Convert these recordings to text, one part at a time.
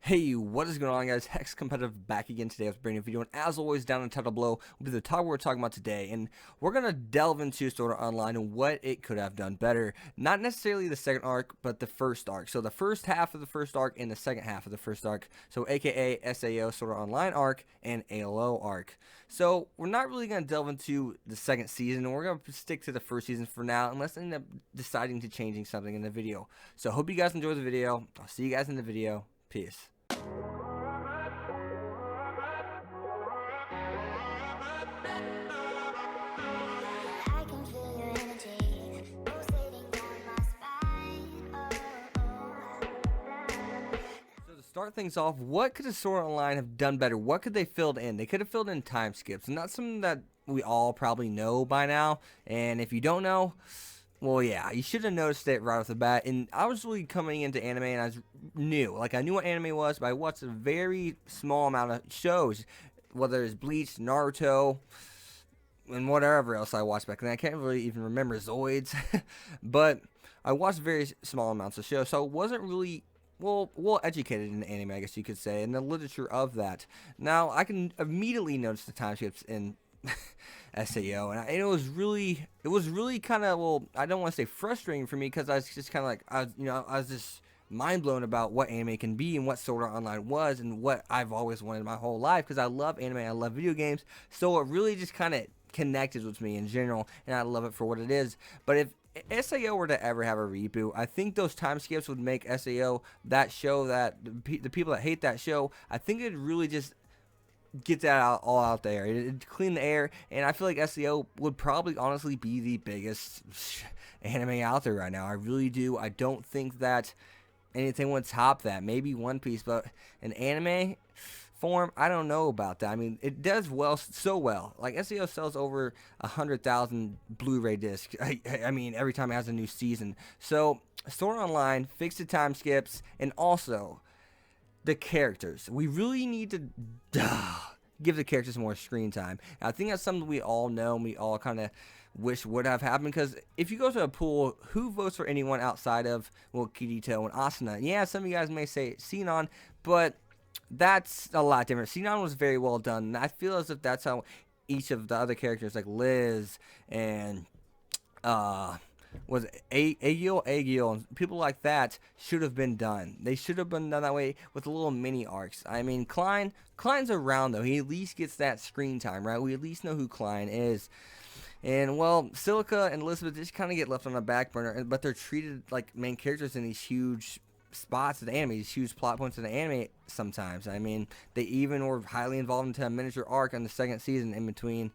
Hey, what is going on, guys? Hex Competitive back again today with a brand new video, and as always, down in the title below will be the topic we're talking about today, and we're gonna delve into Sword Art Online and what it could have done better. Not necessarily the second arc, but the first arc. So the first half of the first arc and the second half of the first arc. So AKA S.A.O. Sword Art Online arc and ALO arc. So we're not really gonna delve into the second season. We're gonna stick to the first season for now, unless I end up deciding to changing something in the video. So I hope you guys enjoy the video. I'll see you guys in the video. Peace. I can feel your energy pulsating down my spine. So to start things off, what could the Sword Art Online have done better? What could they filled in? They could have filled in time skips, and that's something that we all probably know by now. And if you don't know, well, yeah, you should have noticed it right off the bat. And I was really coming into anime, and I knew what anime was, but I watched a very small amount of shows, whether it's Bleach, Naruto, and whatever else I watched back then. I can't really even remember Zoids, but I watched very small amounts of shows, so I wasn't really well educated in anime, I guess you could say, in the literature of that. Now I can immediately notice the time skips in S.A.O. and it was really kind of, well, I don't want to say frustrating for me, because I was just kind of like, I was just mind blown about what anime can be and what Sword Art Online was and what I've always wanted my whole life, because I love anime, I love video games, so it really just kind of connected with me in general, and I love it for what it is. But if S.A.O. were to ever have a reboot, I think those time skips would make S.A.O. that show that the people that hate that show, I think it'd really just get that all out there. It'd clean the air, and I feel like S.A.O. would probably honestly be the biggest anime out there right now. I really do. I don't think that anything would top that. Maybe One Piece, but an anime form, I don't know about that. I mean, it does so well. Like, S.A.O. sells over 100,000 Blu-ray discs. I mean, every time it has a new season. So Sword Art Online, fix the time skips, and also the characters. We really need to give the characters more screen time. And I think that's something we all know and we all kind of wish would have happened, because if you go to a pool, who votes for anyone outside of, well, Kirito and Asuna? Yeah, some of you guys may say Sinon, but that's a lot different. Sinon was very well done, and I feel as if that's how each of the other characters, like Liz and was Agil and people like that, should have been done. They should have been done that way with little mini arcs. I mean, Klein's around though. He at least gets that screen time, right? We at least know who Klein is. And, well, Silica and Elizabeth just kind of get left on the back burner, but they're treated like main characters in these huge spots of the anime, these huge plot points of the anime sometimes. I mean, they even were highly involved into a miniature arc on the second season in between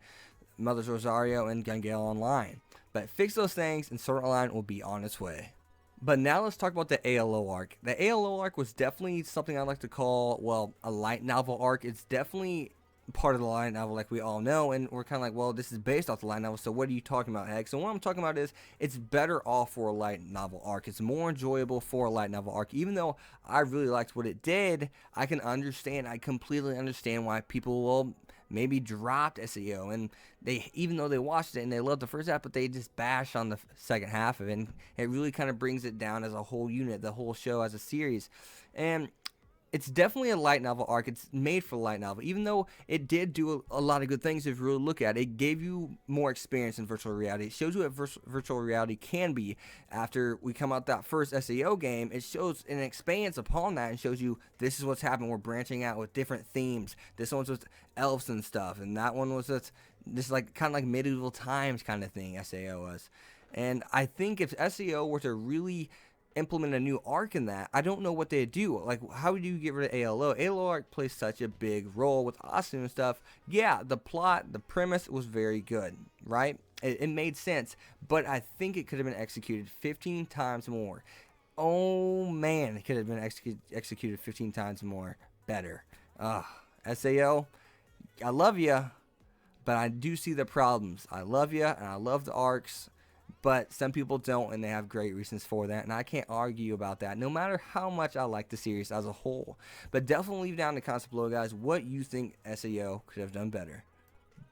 Mother's Rosario and Gangale Online. But fix those things and Sword Art Online will be on its way. But now let's talk about the ALO arc. The ALO arc was definitely something I like to call, well, a light novel arc. It's definitely part of the light novel, like we all know, and we're kind of like, well, this is based off the light novel, so what are you talking about, Hex? So what I'm talking about is, it's better off for a light novel arc. It's more enjoyable for a light novel arc. Even though I really liked what it did, I completely understand why people will maybe dropped S.A.O. and they, even though they watched it and they loved the first half, but they just bash on the second half of it, and it really kind of brings it down as a whole unit, the whole show as a series. And it's definitely a light novel arc. It's made for light novel, even though it did do a lot of good things. If you really look at it, it gave you more experience in virtual reality. It shows you what virtual reality can be. After we come out that first S.A.O. game, it shows and expands upon that and shows you this is what's happened. We're branching out with different themes. This one's with elves and stuff, and that one was this like kind of like medieval times kind of thing. S.A.O. was, and I think if S.A.O. were to really implement a new arc in that, I don't know what they'd do. Like, how do you get rid of ALO? ALO arc plays such a big role with Asu and stuff. Yeah, the plot, the premise was very good, right? It made sense, but I think it could have been executed 15 times more. Oh man, it could have been executed 15 times more better. S.A.O., I love you, but I do see the problems. I love you, and I love the arcs, but some people don't, and they have great reasons for that, and I can't argue about that, no matter how much I like the series as a whole. But definitely leave down in the comments below, guys, what you think S.A.O. could have done better.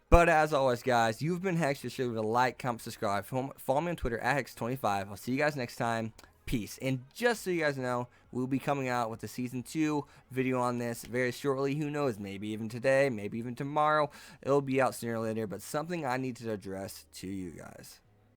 But as always, guys, you've been Hex. Just leave a like, comment, subscribe. Follow me on Twitter at Hex25. I'll see you guys next time. peace. And just so you guys know, we'll be coming out with a season 2 video on this very shortly. Who knows, maybe even today, maybe even tomorrow. It'll be out sooner or later, but something I need to address to you guys.